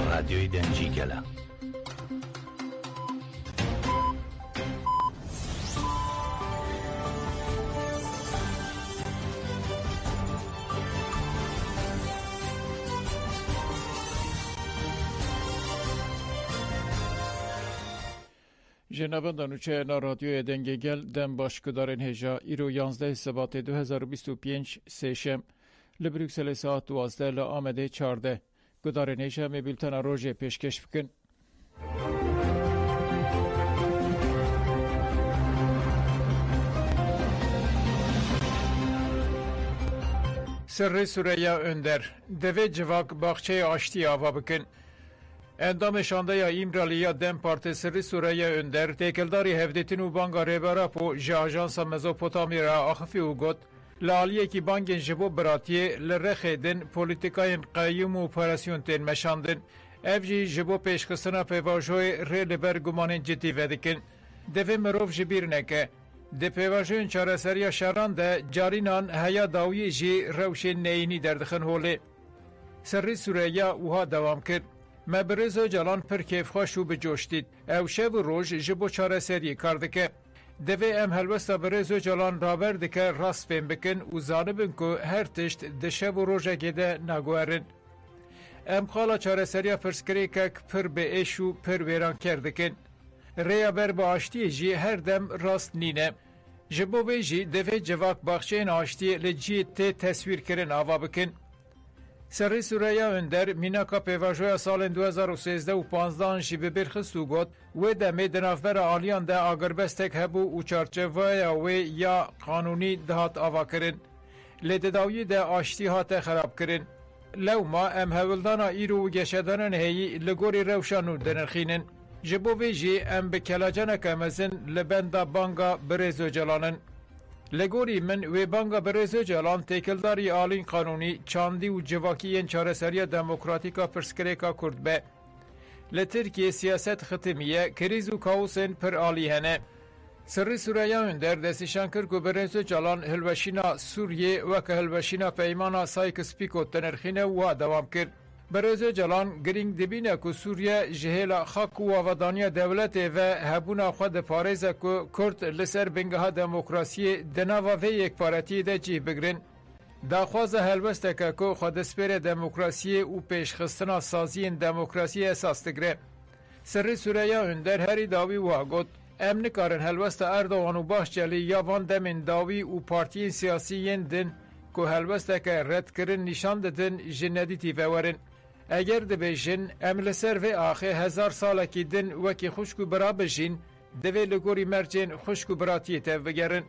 رادیوی دنجی گله. جناب دانوچه نا رادیو دنگی گل دم باشکدارن هجا ایرو 11 سبات 2025 سشم لبروکسل ساعت 12 لآمده 14 گدارن هجا می بولتن روژه پیشکش بکن. سر سوریه اندر دوی جواک باخچه آشتی آوا بکن. اندام شانده یا ایمرالیا دم پارت سری سوریه اندر تکلداری هفدتین و بانگا ریبارا پو جه آجانسا مزوپوتامی را آخفی و گوت لالیه کی بانگین جبو براتیه لرخیدن پولیتیکاین قیم و اپراسیون تین مشاندن اف جی جبو پیشخستنا پیواجوی ری لبر گمانین جدی ودکن دوی مروف جبیر نکه ده پیواجوین چاره سریا شران ده جارینان هیا داوی جی روشن نینی دردخن هوله سری سوریه اوها دوام کرد مبرز جلان پر کیف خوش و بجوشتید او شب و روز جبو چاره سری کردکه دوی ام هلوستا برز جلان رابر دکه راست فهم بکن و زانبن که هر تشت ده شب و روژه گده نگوارن ام خالا چاره سری پرسکری که پر به ایش و پر ویران کردکن ریا بر با آشتی جی هر دم راست نینه جبو بیجی دوی جواک باخچه این آشتی لجی تی تصویر کرن آوا بکن سری سوریه اندر میناکا پیواجوی سال 2013 و 15 جی به برخست و گوت و دمی دنافبر آلیان ده آگربستک هبو و چارچوی و یا قانونی دهات آوا کرن لیدداوی ده آشتی هات خراب کرن لو ما ام هولدانا ایرو و گشدانن هی لگوری روشانو دنرخینن جبو ویجی ام بکلاجانک امزن لبندا بانگا برزو جلانن لگوری من و بانگا برزو جلان تکلداری آلین قانونی چاندی و جواکی این چارسری دموکراتیکا پرسکریکا کرد به لترکیه سیاست ختمیه کریز و کاوسن پر آلی هنه سری سوریه اندر دستشان کرد که برزو جلان هلوشینا سوریه و که هلوشینا پیمانا سایکس پیکو تنرخینه و دوام کرد برزو جلان گرینگ دبینه که سوریه جهیل خاک و آوادانی دولت و هبونا خود پاریزه که کرد لسر بنگه دموکراسی دناوا و یک پارتی ده جیه بگرن داخواز هلوسته که خود سپیر دموکراسی و پیشخستنا سازی دموکراسی اساس دگره سری سوریه اندر هری داوی و گوت ام نکارن هلوسته اردوان و باش جلی یا وان دمین داوی و پارتی سیاسی دن که هلوسته که رد کرن نشان دادن جندیتی وورن اگر دبیجن ام لسر و آخه 1000 ساله کی دن وکی خوشکو برا بجین دوی لگوری مرجین خوشکو براتی تف بگرن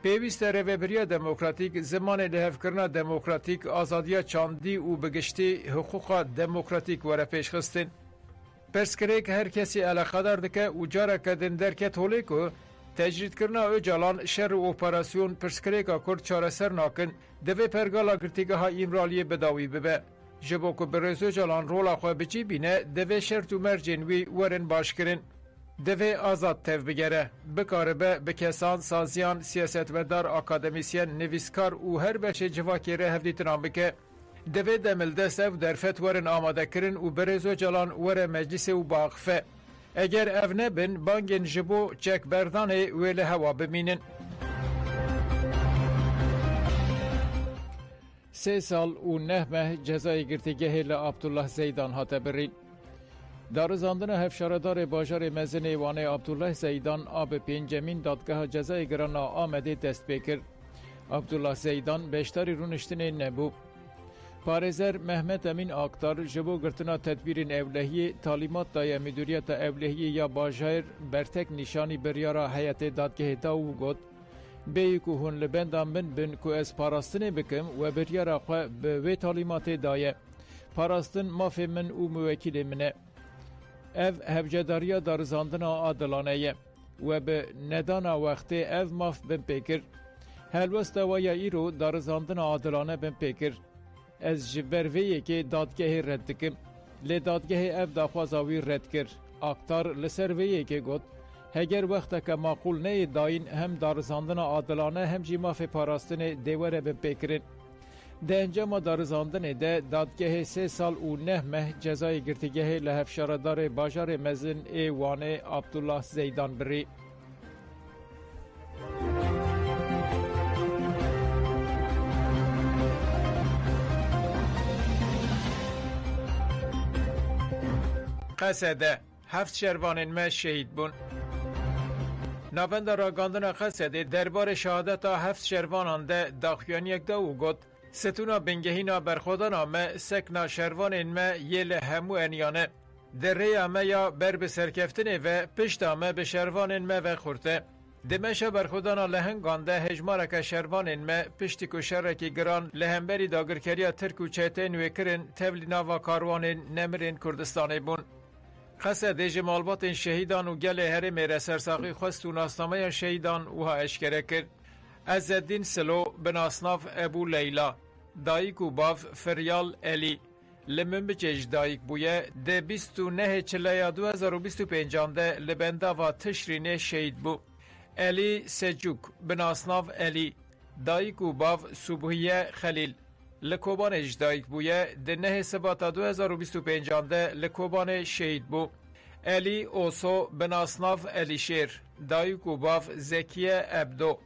پیویست روبریا دموکراتیک زمان لحف کرنا دموکراتیک آزادیا چاندی و بگشتی حقوقا دموکراتیک وره پیش خستن پرسکریک هر کسی علاقه دار دکه و جاره کدن درکت هولی که تجرید کرنا او جالان شر و اپراسیون پرسکریکا کرد چاره سر ناکن دوی پرگالا گرتیگه ها ایمرالی بداوی ببه جبو که برزو جلان رولا خواه بچی بینه دوی شرط و مرجین وی ورن باش کرن دوی آزاد تف بگره بکاره به کسان سازیان سیاستمدار اکادمیسین نویسکار و هر بچه جواکی ره هفدیتنام بکه دوی دمل دست او درفت ورن آماده کرن و برزو جلان ور مجلس و باقفه اگر او نبن بانگین جبو چک بردانه ویل هوا بمینن 3 سال و 9 ماه جزای گرتگه لعبدالله زیدان هاته برین. دارزاندن هفشاردار باجار مزن ایوانه عبدالله زیدان آب پنجمین دادگاه جزای گران آمده دست بکر. عبدالله زیدان بیشتری رونشتن نبو. پارزر محمد امین آکتار جبو گرتنا تدبیر اولهی تعلیمات دای مدیریت اولهی یا باجار برتک نشانی بریارا حیات دادگاه داو گد بیکو هون لبندان من بن کو از پاراستن بکم و بریارا خواه به وی تعلیمات دایه پاراستن مافی من او موکیل منه او هفجداریا دارزاندن عادلانه و به ندانا وقتی او ماف بن پیکر هلوست ویا ایرو دارزاندن عادلانه بن پیکر از جبر ویه که دادگاه رد کم لی دادگاه او داخوازاوی رد کر اکتار لسر ویه که گد هگر وقت که معقول نه داین هم دارزاندن عادلانه هم جی ماف پاراستن دیوره بن پیکرن ده انجام دارزاندن ده دادگه 3 سال و 9 ماه جزای گرتگه لهفشاردار باجار مزن ای وانه عبدالله زیدان بری. قصده 7 شروانین ما شهید بون. نابند راگاندن قصده دربار شهادت 7 شروانان ده داخیان یک دا و گد ستونا بنگهینا برخودان ما سکنا شروانین ما یل همو انیانه در ری ما یا بر بسرکفتنه و پشت ما به شروانین ما و خورته دمشا برخودان لهنگانده هجمارک شروانین ما پشتی کو شرکی گران لهنبری داگرکریا ترک و چهتین وکرن تولینا و کاروانین نمرین کردستانی بون. قصد جمالبات شهیدان و گل هرم رسرساقی خواست و ناسنامه شهیدان و ها اشکره کرد. عزالدین سلو بناسناف ابو لیلا دایک و باف فریال علی لمن بچش دایک بویه ده 29 چلیا 2025 ده لبنده و تشرین شهید بو. علی سجوک بناسناف علی دایک و باف صبحیه خلیل لکوبان اجدایک بویه ده 9 سبات 2025 ده لکوبان شهید بو. علی اوسو بناسناف علی شیر دایک و باف زکیه عبدو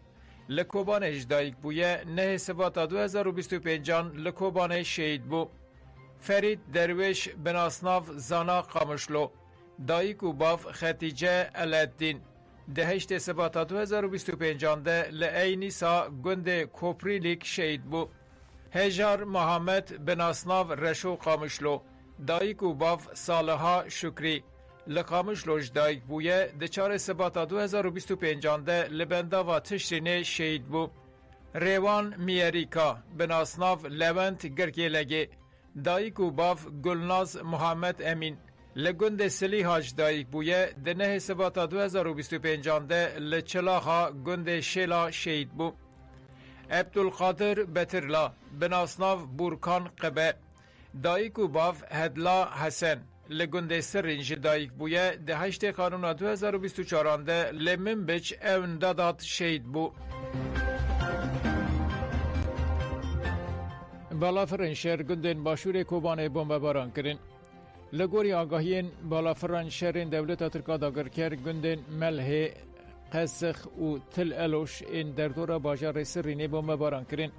لکوبان اجدایک بویه 9 سبات 2025 لکوبان شهید بو. فرید درویش بناسناف زانا قامشلو دایک و باف ختیجه علالدین ده 8 سبات 2025 ده لعینی سا گند کوپریلیک شهید بو. هجار محمد بناسناف رشو قامشلو دایک و باف صالحا شکری لقامشلوش دایک بویه ده 4 سبات 2025 ده لبنده و تشرین شهید بو. ریوان میریکا بناسناف لونت گرگیلگی دایک و باف گلناز محمد امین لگند سلی هاج دایک بویه ده 9 سبات 2025 ده لچلاخا گند شیلا شهید بو. عبدالقادر بترلا بناسناف بورکان قبه دایک و باف هدلا حسن لگند سرینج دایک بویه ده 8 قانون 2024 ده لمن بچ اون دادات شهید بو. بالافرین شهر گندن باشور کوبانه بمباران کرن. لگوری آگاهین بالافرین شهرین دولت ترکا داگر کر گندن ملح قسخ و تل الوش این در دور باجار سرینه بمباران کرن.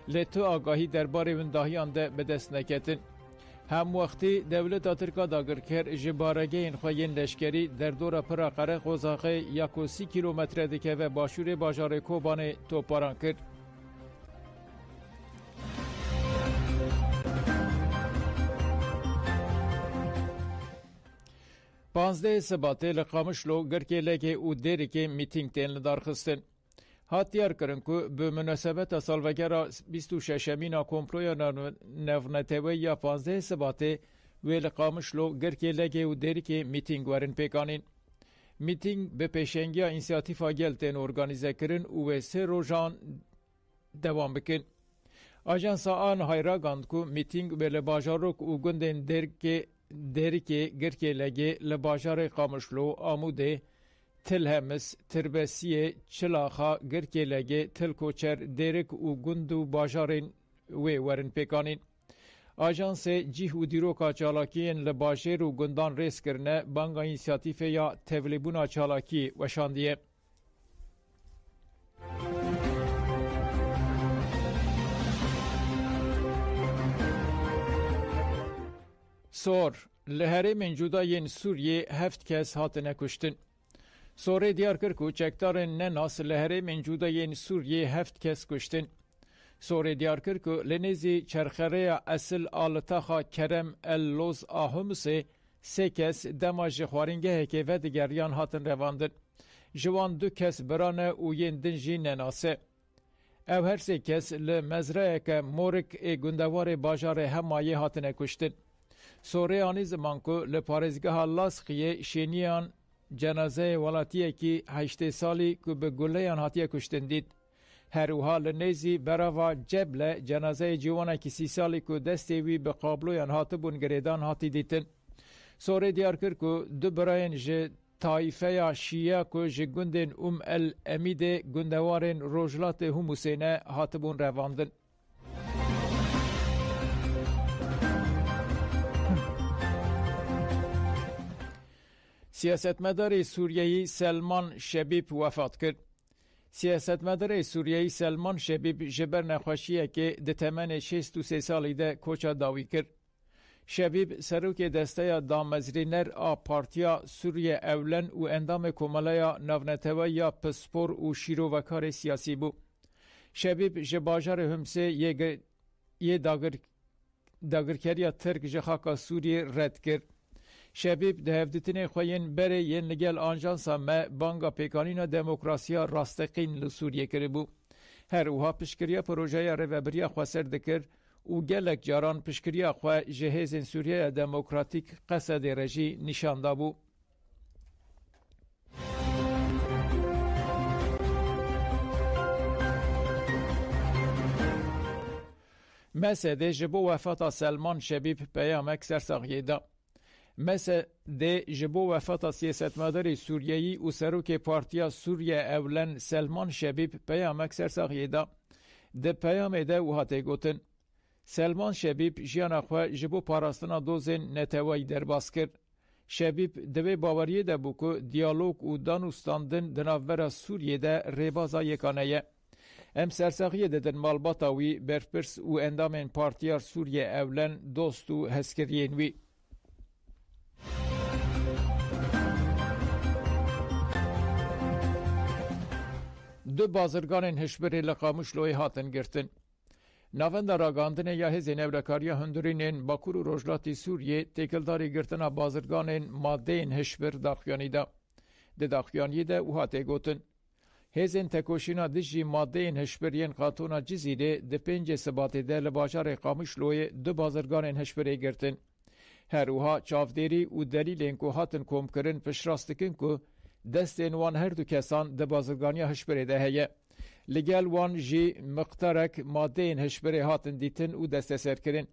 لتو آگاهی درباره ونداهیان ده به دست نکتن. هم وقتی دولت ترکا داگر کر جبارگه این خواهین لشکری در دور پراقره خوزاقه یکو 30 کیلومتر دکه و باشور باجار کوبانه توپاران کرد. پانزده سباته لقامشلو گرکه لگه او دیری که میتینگ تین لدار خستن. هاتیار کرن که به مناسبت سالوگر 26 مینا کمپرویا نونتوی یا 15 سباته و لقامشلو گرکه لگه او دیری که میتینگ ورن پیکانین. میتینگ به پیشنگی انسیاتیفا گلتین ارگانیزه کرن و 3 روزان دوام بکن. آجانسا آن هایرا گاند که میتینگ به لباجاروک و گندین دیری که گرکه لگه لباجار قامشلو آموده تل همس تربسیه چلاخا گرکه لگه تل کوچر دیرک و گندو باجارین وی ورن پیکانین. آژانس جیه و دیروکا چالاکیین لباجر و گندان ریس کرنه بانگا اینسیاتیف یا تولیبونا چالاکی وشاندیه. سور لهره من جدایین سوریه 7 کس هاتنه کشتن. سوره دیار کرد که چکدارن نناس لهره من جدایین سوریه 7 کس کشتن. سوره دیار کرد که لنزی چرخره اصل آلتاخا کرم اللوز آهمسه 3 کس دماج خوارنگه که و دیگریان هاتن رواندن. جوان 2 کس برانه و ین دنجی نناسه. او هر 3 کس لمزرعه که مورک گندوار باجار همایه هاتنه کشتن. سوره آنی زمان که لپارزگاه لاسخیه شینیان جنازه ولاتیه که 8 سالی که به گلیان هاتیه کشتن دید. هر او حال نیزی براوا جبل جنازه جوانه که 30 سالی که دستیوی به قابلویان هاتبون گریدان هاتی دیتن. سوره دیار کرد که دو براین جه طایفه شیعه که جه گندن الامیده گندوارن روجلات هموسینه هاتبون رواندن. سیاستمدار سوریایی سلمان شبیب وفات کرد. سیاستمدار سوریایی سلمان شبیب جبر نخوشیه که ده تمن 63 سالی ده کوچا داوی کرد. شبیب سروک دسته دامزرینر آ پارتیا سوریه اولن و اندام کمالیا نونتوی یا پسپور و شیرو و کار سیاسی بو. شبیب جباجار همسه یه داگرکریا ترک جخاکا سوریه رد کرد. شبیب ده هفدتین خوین بره ین لگل آنجانسا ما بانگا پیکانینا دموکراسیا راستقین لسوریه کربو. هر اوها پشکریا پروژه روبریا خواسر دکر و گلک جاران پشکریا خواه جهیزن سوریه دموکراتیک قصد رجی نشان دابو. مسده جبو وفات سلمان شبیب پیام اکثر ساقیه دا. مسده جبو وفات سیاستمدار سوریایی و سروک پارتیا سوریه اولن سلمان شبیب پیام اکثر ساقیه دا. ده پیام ده و هاته گوتن. سلمان شبیب جیانا خواه جبو پاراستنا دوزن نتوای درباس کرد. شبیب دوی باوریه ده بو که دیالوگ و دانوستاندن دناور سوریه ده ریبازا یکانه ام سرساقیه ددن مالباتاوی برپرس و اندامن پارتیار سوریه اولن دوست و هسکرین وی. دو بازرگان هشبر لقاموش لوی هاتن گرتن. ناوند راگاندن یا هزین اولکاریا هندورینین باکور و روجلاتی سوریه تکلداری گرتن بازرگان مادین هشبر داخیانی دا. ده داخیانی دا و هاته گوتن. هزین تکوشینا دجی مادین هشبرین قاتونا جزیره ده 5 سباته ده لباجار قاموش لوی دو بازرگان هشبره گرتن. هر اوها چافدیری و دلیلین که هاتن کوم کرن پشراستکن که دستین وان هر دو کسان ده بازرگانی هشبره ده هیه. لگل وان جی مقترک مادین هشبره هاتن دیتن و دست سر کرن.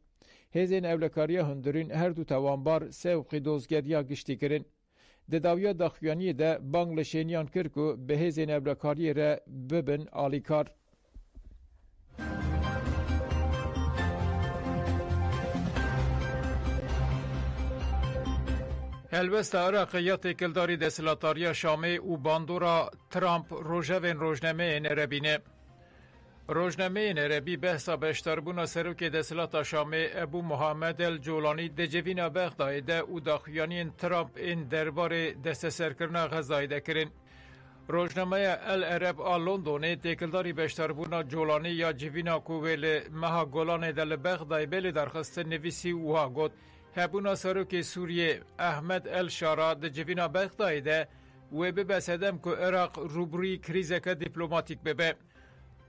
هزین اولکاریا هندورین هر دو توانبار سوقی دوزگریا گشتی کرن. ده داویا داخوانی ده بانگلشینیان کرکو به هزین اولکاری را ببن آلیکار. هلوست عراق یا تکلداری دستلاتاریا شامه و باندورا ترامپ روژوین روژنمه نربینه. روژنمه نربی بحثا بشتربونا سروک دستلات شامه ابو محمد الجولانی دجوینا بغدایده و داخویانین ترامپ این دربار دست سرکرنا غزایده کرن. روژنمه العرب لندن تکلداری بشتربونا جولانی یا جوینا کوویل مها گولان دل بغدای بلی درخست نویسی وها گوت هبونا سروک سوریه احمد الشارا دجوینا بغدایده و ببسدم که عراق روبروی کریزک دیپلوماتیک ببه.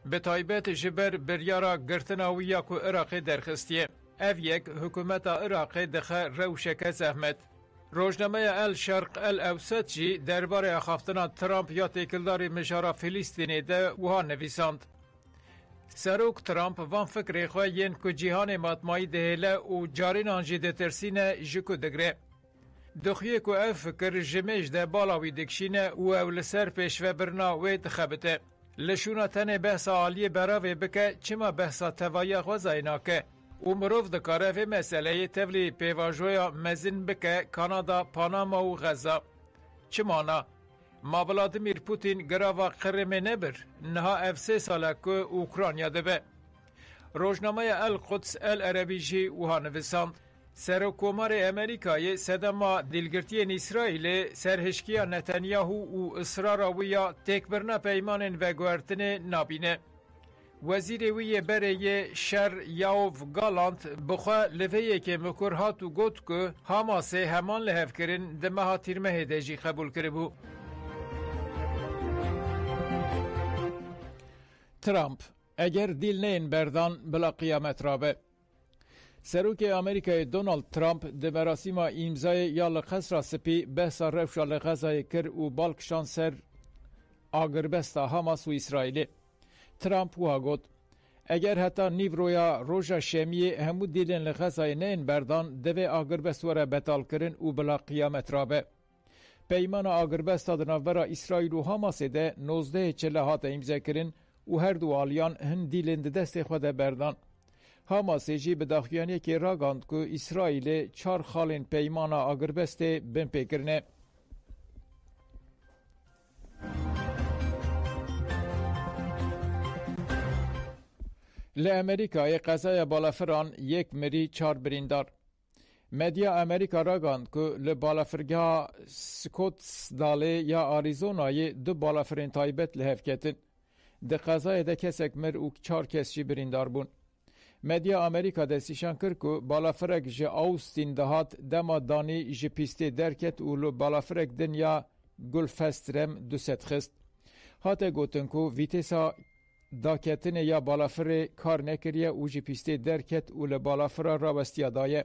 به تایبت جبر بریارا گرتناویا که عراق درخستیه. او یک حکومت عراق دخه روشک زحمت. روزنامه الشرق الاوسط جی درباره اخافتنا ترامپ یا تکلدار مجارا فلسطینی ده وها نویساند. سروک ترامپ وان فکر خواه ین که جیهان ماتمایی دهیله و جارین آنجی ده ترسینه جکو دگره. دخیه که او فکر جمیش ده بالاوی دکشینه و او لسر پیشوه برنا وی دخبته. لشونا تنه بحثا عالی براوی بکه چما بحثا توایا غوزاینا که و مروف دکاره و مسئله تولی پیواجویا مزین بکه کانادا، پاناما و غزا. چمانا؟ ما ولادیمیر پوتین گراوا قرمه نبر نها اف 3 ساله که اوکرانیا دبه. روزنامه القدس العربی جی وها نویساند سرکومار امریکای سدما دلگرتی اسرائیل سرهشکیا نتانیاهو و اصرار ویا تکبرنا پیمان و گوارتن نابینه. وزیر وی برای شر یاوف گالانت بخوا لفهیه که مکرهات و گوت که حماسه همان لحف کرن دمها تیرمه دجی قبول کربو. ترامپ اگر دیل نین بردان بلا قیامت رابه. سروک امریکای دونالد ترامپ ده مراسم امضای یا لقصر سپی بحثا روشا لغزای کر و بالکشان سر آگربستا حماس و اسرائیل. ترامپ وها گوت اگر حتی نیو رویا روژا شمی همو دیلن لغزای نین بردان دوی آگربست وره بتال کرن و بلا قیامت رابه. پیمان آگربستا دناورا اسرائیل و حماس ده 19 چلهات امضا کرن و هر دو آلیان هن دیلن ده دست خود بردان. حماس جی به داخیانی که راگاند که اسرائیل 4 خالین پیمان آگربست بن پیکرنه. لی امریکای قضای بالافران یک مری 4 بریندار. مدیا امریکا را گاند که لی بالافرگاه سکوتسداله یا آریزونای دو بالافرین تایبت لحف کتن. ده قضای ده کسک مر او 4 کس جی بریندار بون. مدیا امریکا دستیشان کرد که بالافرک جه آوستین دهات دما دانی جه پیسته درکت و لی بالافرک دنیا گلفسترم 200 خست. هاته گوتن که ویتیسا داکتن یا بالافر کار نکریه و جه پیسته درکت و لی بالافر را بستیا دایه.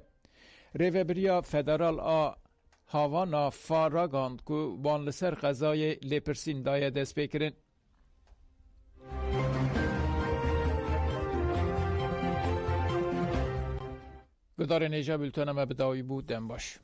ریوبریا فدرال هاوانا فاراگاند که بان لسر قضای لیپرسین دایه دست بکرن. گدار نیجا بلتونم بداوی بود دن باش.